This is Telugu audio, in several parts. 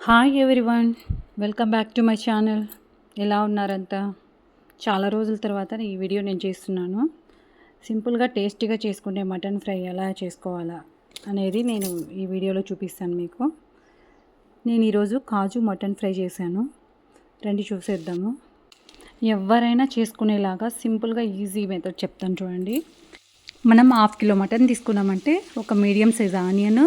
Hi everyone, welcome back to my channel. ఎలా ఉన్నారంతా? చాలా రోజుల తర్వాత ఈ వీడియో నేను చేస్తున్నాను. సింపుల్గా టేస్టీగా చేసుకునే మటన్ ఫ్రై ఎలా చేసుకోవాలా అనేది నేను ఈ వీడియోలో చూపిస్తాను మీకు. నేను ఈరోజు కాజు మటన్ ఫ్రై చేశాను. రండి చూసేద్దాము. ఎవరైనా చేసుకునేలాగా సింపుల్గా ఈజీ మెథడ్ చెప్తాను చూడండి. మనం 1/2 కిలో మటన్ తీసుకున్నామంటే ఒక మీడియం సైజ్ ఆనియన్,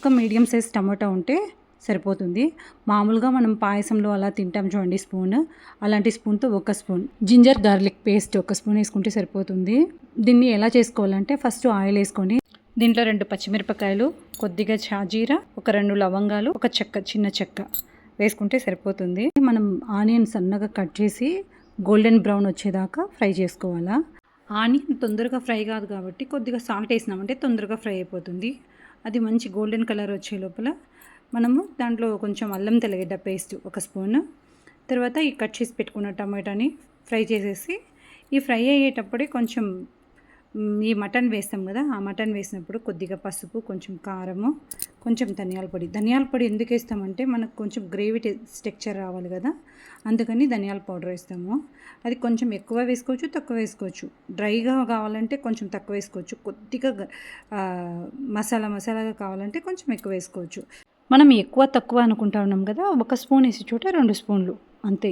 ఒక మీడియం సైజ్ టమాటో ఉంటే సరిపోతుంది. మామూలుగా మనం పాయసంలో అలా తింటాం చూడండి స్పూన్, అలాంటి స్పూన్తో 1 spoon ginger garlic paste 1 spoon వేసుకుంటే సరిపోతుంది. దీన్ని ఎలా చేసుకోవాలంటే ఫస్ట్ ఆయిల్ వేసుకొని దీంట్లో 2 పచ్చిమిరపకాయలు, కొద్దిగా షాజీరా, ఒక 2 లవంగాలు, ఒక చిన్న చెక్క వేసుకుంటే సరిపోతుంది. మనం ఆనియన్ సన్నగా కట్ చేసి గోల్డెన్ బ్రౌన్ వచ్చేదాకా ఫ్రై చేసుకోవాలా. ఆనియన్ తొందరగా ఫ్రై కాదు కాబట్టి కొద్దిగా సాల్ట్ వేసినామంటే తొందరగా ఫ్రై అయిపోతుంది. అది మంచి గోల్డెన్ కలర్ వచ్చే లోపల మనము దాంట్లో కొంచెం అల్లం తెల్లగడ్డ పేస్ట్ 1 స్పూన్, తర్వాత ఈ కట్ చేసి పెట్టుకున్న టమాటాని ఫ్రై చేసేసి, ఈ ఫ్రై అయ్యేటప్పుడే కొంచెం ఈ మటన్ వేస్తాం కదా, ఆ మటన్ వేసినప్పుడు కొద్దిగా పసుపు, కొంచెం కారము, కొంచెం ధనియాల పొడి ఎందుకు వేస్తామంటే మనకు కొంచెం గ్రేవీ టెక్స్చర్ రావాలి కదా, అందుకని ధనియాల పౌడర్ వేస్తాము. అది కొంచెం ఎక్కువ వేసుకోవచ్చు, తక్కువ వేసుకోవచ్చు. డ్రైగా కావాలంటే కొంచెం తక్కువ వేసుకోవచ్చు, కొద్దిగా మసాలాగా కావాలంటే కొంచెం ఎక్కువ వేసుకోవచ్చు. మనం ఎక్కువ తక్కువ అనుకుంటా ఉన్నాం కదా, 1 స్పూన్ వేసే చోట 2 స్పూన్లు అంతే.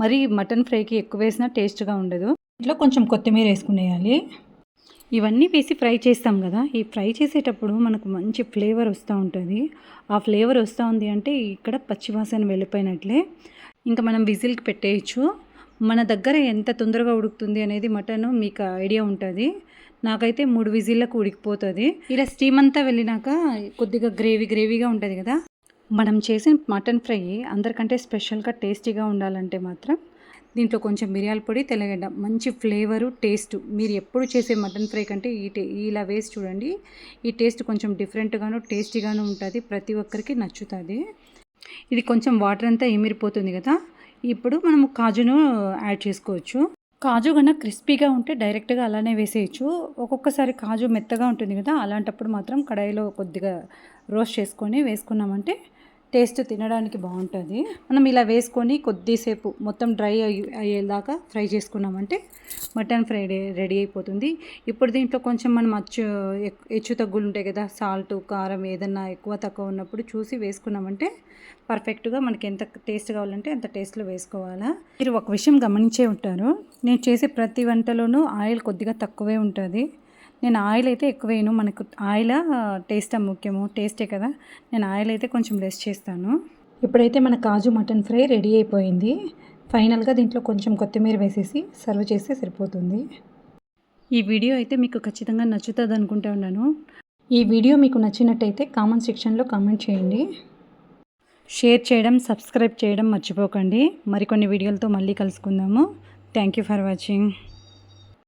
మరి మటన్ ఫ్రైకి ఎక్కువ వేసినా టేస్ట్గా ఉండదు. ఇంట్లో కొంచెం కొత్తిమీర వేసుకునేయాలి. ఇవన్నీ వేసి ఫ్రై చేస్తాం కదా, ఈ ఫ్రై చేసేటప్పుడు మనకు మంచి ఫ్లేవర్ వస్తూ ఉంటుంది. ఆ ఫ్లేవర్ వస్తూ ఉంది అంటే ఇక్కడ పచ్చివాసన వెళ్ళిపోయినట్లే. ఇంకా మనం విజిల్కి పెట్టేయచ్చు. మన దగ్గర ఎంత తొందరగా ఉడుకుతుంది అనేది మటన్ మీకు ఐడియా ఉంటుంది. నాకైతే 3 విజిల్లకు ఉడికిపోతుంది. ఇలా స్టీమ్ అంతా వెళ్ళినాక కొద్దిగా గ్రేవీగా ఉంటుంది కదా. మనం చేసిన మటన్ ఫ్రై అందరికంటే స్పెషల్గా టేస్టీగా ఉండాలంటే మాత్రం దీంట్లో కొంచెం మిరియాల పొడి, తెల్లగడ్డ, మంచి ఫ్లేవరు, టేస్ట్. మీరు ఎప్పుడు చేసే మటన్ ఫ్రై కంటే ఇలా వేసి చూడండి. ఈ టేస్ట్ కొంచెం డిఫరెంట్గాను టేస్టీగాను ఉంటుంది. ప్రతి ఒక్కరికి నచ్చుతుంది. ఇది కొంచెం వాటర్ అంతా ఎమిరిపోతుంది కదా. ఇప్పుడు మనము కాజును యాడ్ చేసుకోవచ్చు. కాజు కన్నా క్రిస్పీగా ఉంటే డైరెక్ట్గా అలానే వేసేయచ్చు. ఒక్కొక్కసారి కాజు మెత్తగా ఉంటుంది కదా, అలాంటప్పుడు మాత్రం కడాయిలో కొద్దిగా రోస్ట్ చేసుకొని వేసుకున్నామంటే టేస్ట్ తినడానికి బాగుంటుంది. మనం ఇలా వేసుకొని కొద్దిసేపు మొత్తం డ్రై అయ్యేదాకా ఫ్రై చేసుకున్నామంటే మటన్ ఫ్రై రెడీ అయిపోతుంది. ఇప్పుడు దీంట్లో కొంచెం మనం హెచ్చు తగ్గులు ఉంటాయి కదా, సాల్ట్, కారం ఏదన్నా ఎక్కువ తక్కువ ఉన్నప్పుడు చూసి వేసుకున్నామంటే పర్ఫెక్ట్గా మనకి ఎంత టేస్ట్ కావాలంటే అంత టేస్ట్లో వేసుకోవాలా. మీరు ఒక విషయం గమనించే ఉంటారు, నేను చేసే ప్రతి వంటలోనూ ఆయిల్ కొద్దిగా తక్కువే ఉంటుంది. నేను ఆయిల్ అయితే ఎక్కువ వేయను. మనకు ఆయిల్ టేస్ట్ ముఖ్యము, టేస్టే కదా. నేను ఆయిల్ అయితే కొంచెం లెస్ చేస్తాను. ఇప్పుడైతే మన కాజు మటన్ ఫ్రై రెడీ అయిపోయింది. ఫైనల్గా దీంట్లో కొంచెం కొత్తిమీర వేసేసి సర్వ్ చేస్తే సరిపోతుంది. ఈ వీడియో అయితే మీకు ఖచ్చితంగా నచ్చుతుంది అనుకుంటా ఉన్నాను. ఈ వీడియో మీకు నచ్చినట్టయితే కామెంట్ సెక్షన్లో కామెంట్ చేయండి. షేర్ చేయడం, సబ్స్క్రైబ్ చేయడం మర్చిపోకండి. మరికొన్ని వీడియోలతో మళ్ళీ కలుసుకుందాము. Thank you for watching.